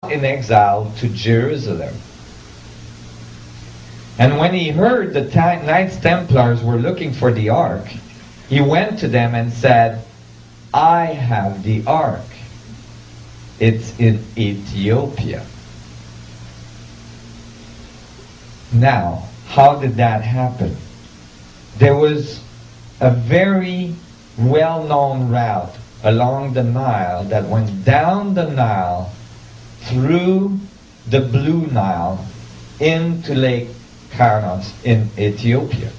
in exile to Jerusalem. And when he heard the Knights Templars were looking for the ark, he went to them and said, I have the ark. It's in Ethiopia. Now, how did that happen? There was a very well-known route along the Nile that went down the Nile through the Blue Nile into Lake Taos in Ethiopia.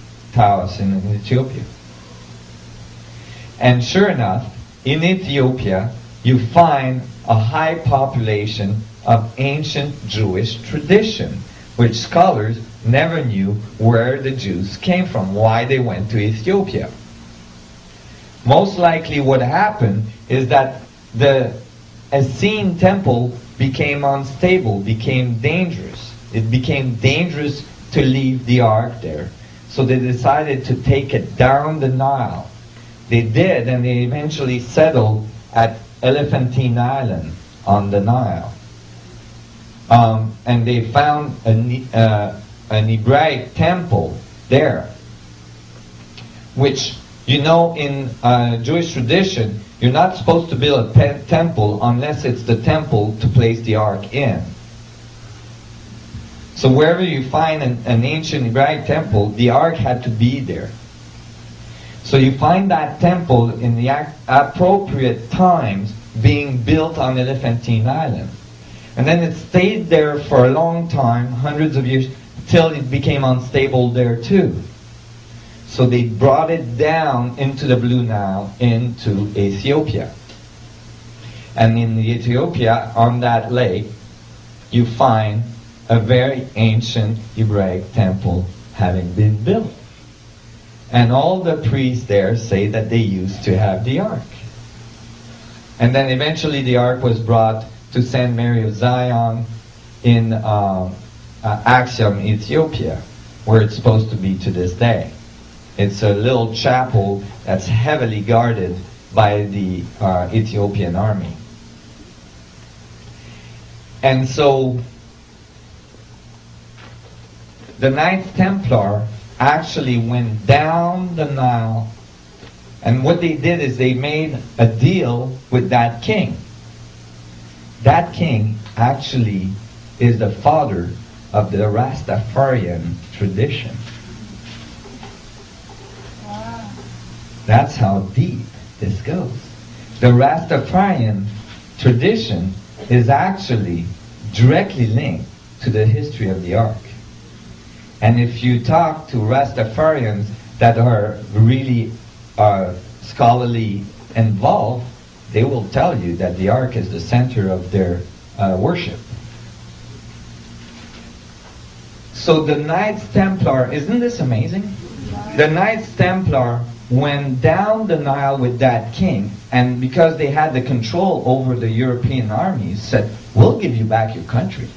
And sure enough, in Ethiopia, you find a high population of ancient Jewish tradition, which scholars never knew where the Jews came from, why they went to Ethiopia. Most likely what happened is that the Essene temple became unstable, became dangerous. It became dangerous to leave the ark there. So they decided to take it down the Nile. They did, and they eventually settled at Elephantine Island on the Nile. And they found an Hebraic temple there, which, you know, in Jewish tradition, you're not supposed to build a temple unless it's the temple to place the ark in. So wherever you find an ancient Hebraic temple, the ark had to be there. So you find that temple in the appropriate times being built on Elephantine Island. And then it stayed there for a long time, hundreds of years, till it became unstable there too. So they brought it down into the Blue Nile, into Ethiopia. And in Ethiopia, on that lake, you find a very ancient Hebraic temple having been built. And all the priests there say that they used to have the ark. And then eventually the ark was brought to St. Mary of Zion in Axiom, Ethiopia, where it's supposed to be to this day. It's a little chapel that's heavily guarded by the Ethiopian army. And so the Knights Templar actually went down the Nile, and what they did is they made a deal with that king. That king actually is the father of the Rastafarian tradition. Wow. That's how deep this goes. The Rastafarian tradition is actually directly linked to the history of the ark. And if you talk to Rastafarians that are really scholarly involved, they will tell you that the ark is the center of their worship. So the Knights Templar, isn't this amazing? The Knights Templar went down the Nile with that king, and because they had the control over the European armies, said, we'll give you back your country.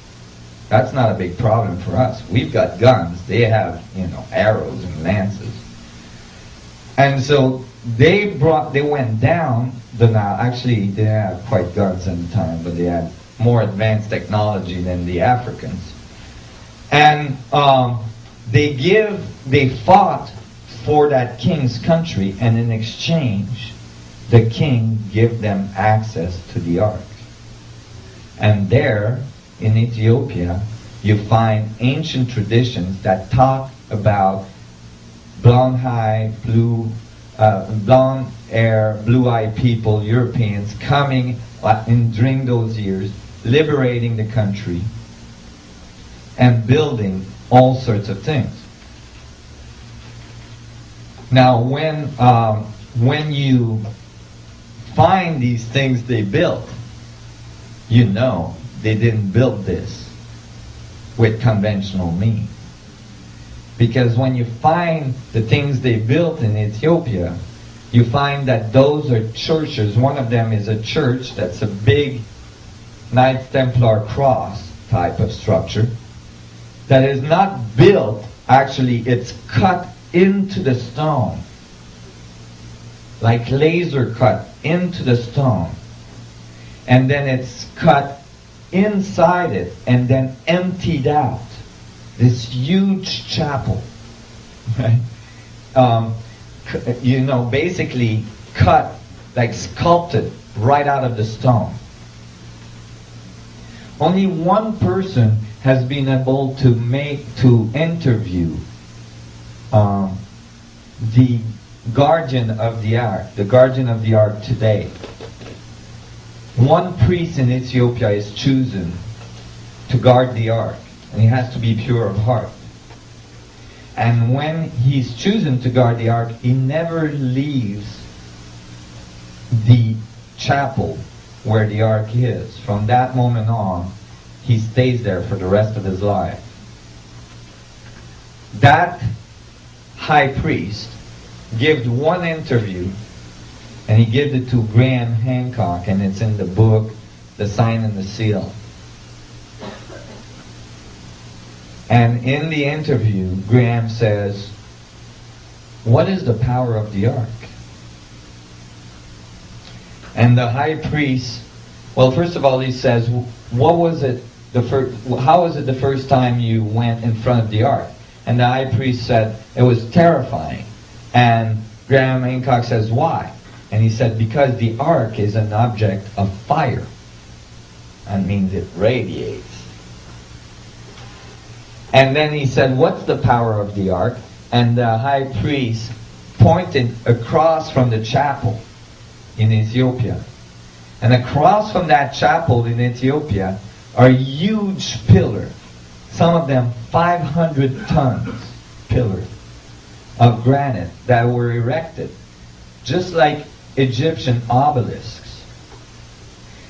That's not a big problem for us. We've got guns. They have, arrows and lances. And so they went down the Nile. Actually, they didn't have quite guns at the time, but they had more advanced technology than the Africans. And they fought for that king's country, and in exchange, the king gave them access to the ark. And there, in Ethiopia, you find ancient traditions that talk about blonde hair, blue-eyed people, Europeans, coming during those years, liberating the country, and building all sorts of things. Now, when you find these things they built, you know they didn't build this with conventional means. Because when you find the things they built in Ethiopia, you find that those are churches. One of them is a church that's a big Knights Templar cross type of structure that is not built, actually it's cut into the stone, like laser cut into the stone, and then it's cut inside it and then emptied out this huge chapel, right? Basically cut, like sculpted right out of the stone. Only one person has been able to interview the guardian of the ark today. One priest in Ethiopia is chosen to guard the ark, and he has to be pure of heart. And when he's chosen to guard the ark, he never leaves the chapel where the ark is. From that moment on, he stays there for the rest of his life. That high priest gave one interview, and he gave it to Graham Hancock, and it's in the book, The Sign and the Seal. And in the interview, Graham says, "What is the power of the ark?" And the high priest, well, first of all, he says, how was it the first time you went in front of the ark? And the high priest said, "It was terrifying." And Graham Hancock says, "Why?" And he said, "Because the ark is an object of fire." That means it radiates. And then he said, "What's the power of the ark?" And the high priest pointed across from the chapel in Ethiopia. And across from that chapel in Ethiopia are huge pillars, some of them 500 tons pillars of granite that were erected, just like Egyptian obelisks.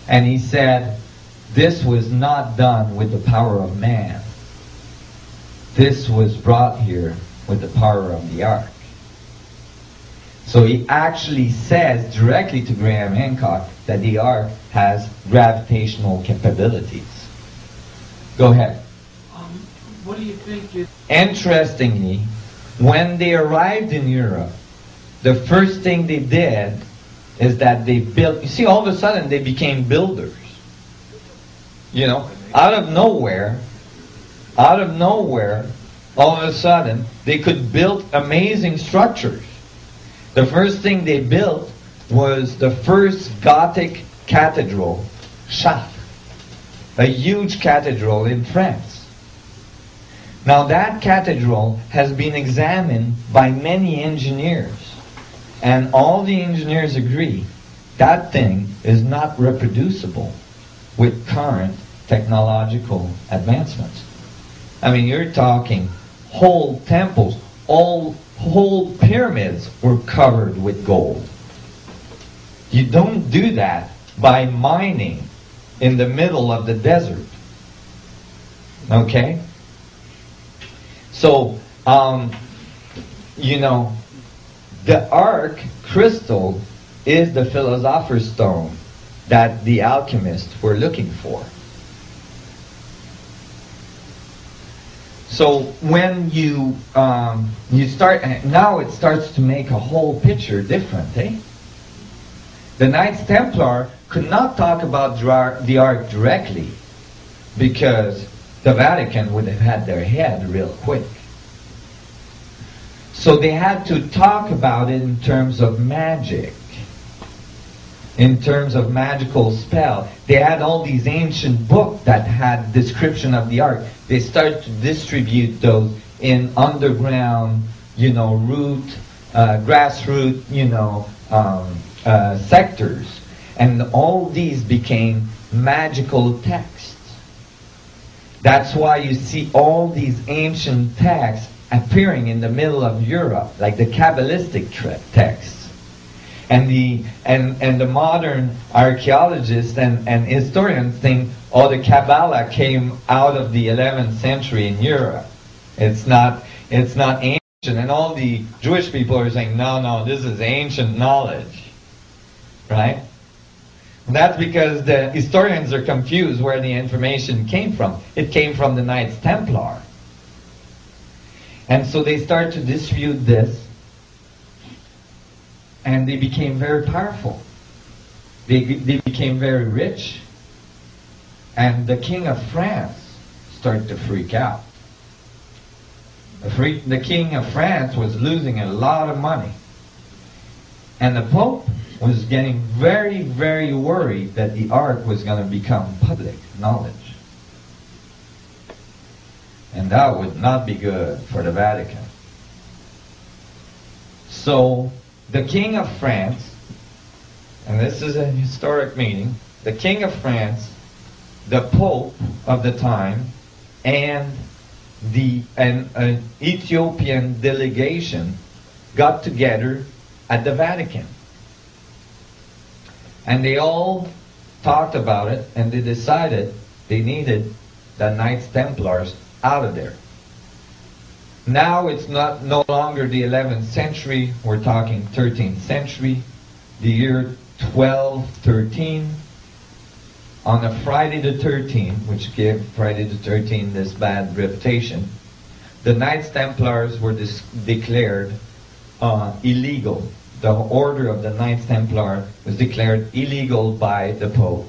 And he said, this was not done with the power of man. This was brought here with the power of the ark. So he actually says directly to Graham Hancock that the ark has gravitational capabilities. Go ahead. What do you think is... Interestingly, when they arrived in Europe, the first thing they did is that they built... You see, all of a sudden they became builders. You know, out of nowhere, all of a sudden, they could build amazing structures. The first thing they built was the first Gothic cathedral, Chartres, a huge cathedral in France. Now that cathedral has been examined by many engineers, and all the engineers agree that thing is not reproducible with current technological advancements. I mean, you're talking whole temples, whole pyramids were covered with gold. You don't do that by mining in the middle of the desert. Okay? So, the arc crystal is the philosopher's stone that the alchemists were looking for. So when you start, now it starts to make a whole picture different, eh? The Knights Templar could not talk about the ark directly because the Vatican would have had their head real quick. So they had to talk about it in terms of magic, in terms of magical spell. They had all these ancient books that had description of the ark. They started to distribute those in underground, grassroots, sectors. And all these became magical texts. That's why you see all these ancient texts appearing in the middle of Europe, like the Kabbalistic texts. And the modern archaeologists and historians think, the Kabbalah came out of the 11th century in Europe. It's not ancient. And all the Jewish people are saying, no, this is ancient knowledge. Right? And that's because the historians are confused where the information came from. It came from the Knights Templar. And so they start to distribute this, and they became very powerful. They became very rich. And the King of France started to freak out. The King of France was losing a lot of money. And the Pope was getting very, very worried that the Ark was going to become public knowledge. And that would not be good for the Vatican. So the King of France, and this is a historic meeting, the King of France, the Pope of the time, and an Ethiopian delegation got together at the Vatican. And they all talked about it, and they decided they needed the Knights Templars out of there. Now it's no longer the 11th century, we're talking 13th century, the year 1213. On a Friday the 13th, which gave Friday the 13th this bad reputation, the Knights Templars were declared illegal. The order of the Knights Templar was declared illegal by the Pope.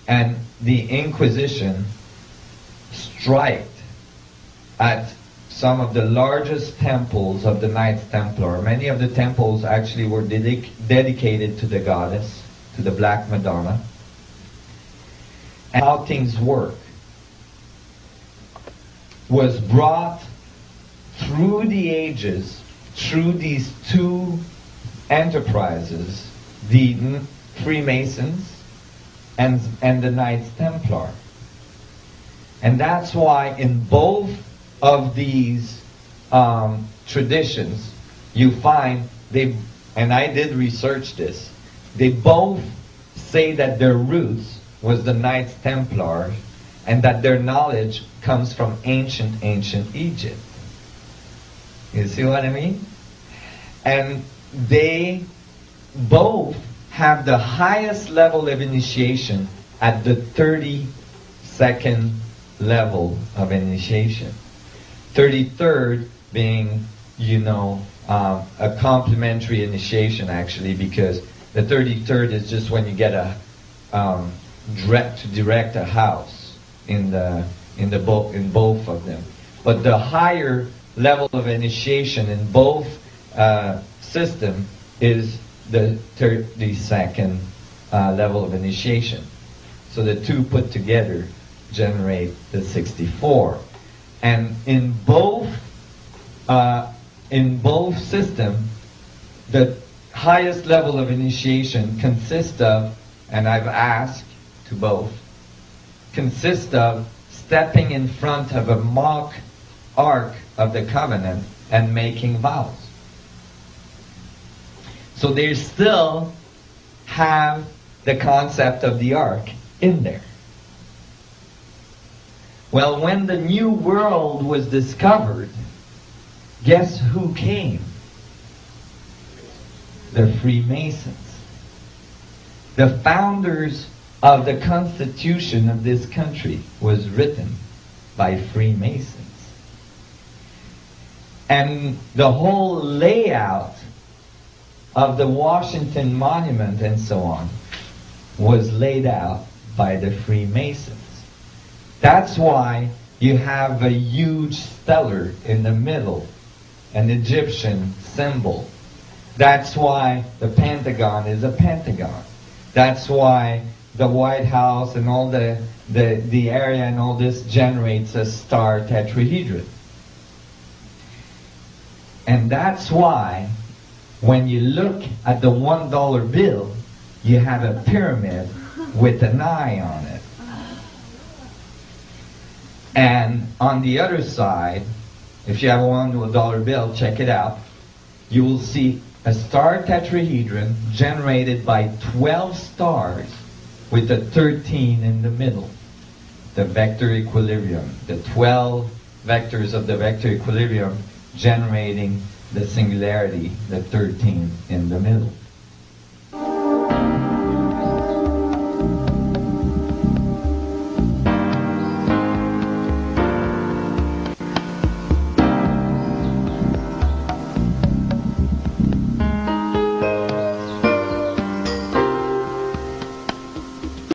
And the Inquisition striked at some of the largest temples of the Knights Templar. Many of the temples actually were dedicated to the goddess, to the Black Madonna. And how things work was brought through the ages, through these two enterprises, the Freemasons and the Knights Templar. And that's why in both of these traditions you find and I did research this, they both say that their roots was the Knights Templar and that their knowledge comes from ancient Egypt. You see what I mean? And they both have the highest level of initiation at the 32nd level of initiation. 33rd being, a complementary initiation actually, because the 33rd is just when you get direct a house in both of them. But the higher level of initiation in both system is the 32nd level of initiation. So the two put together generate the 64. And in both systems, the highest level of initiation consists of, and I've asked to both, consists of stepping in front of a mock Ark of the Covenant and making vows. So they still have the concept of the Ark in there. Well, when the New World was discovered, guess who came? The Freemasons. The founders of the Constitution of this country was written by Freemasons. And the whole layout of the Washington Monument and so on was laid out by the Freemasons. That's why you have a huge stellar in the middle, an Egyptian symbol. That's why the Pentagon is a pentagon. That's why the White House and all the area and all this generates a star tetrahedron. And that's why when you look at the $1 bill, you have a pyramid with an eye on it. And on the other side, if you have a $1 bill, check it out, you will see a star tetrahedron generated by 12 stars with a 13 in the middle. The vector equilibrium, the 12 vectors of the vector equilibrium generating the singularity, the 13 in the middle.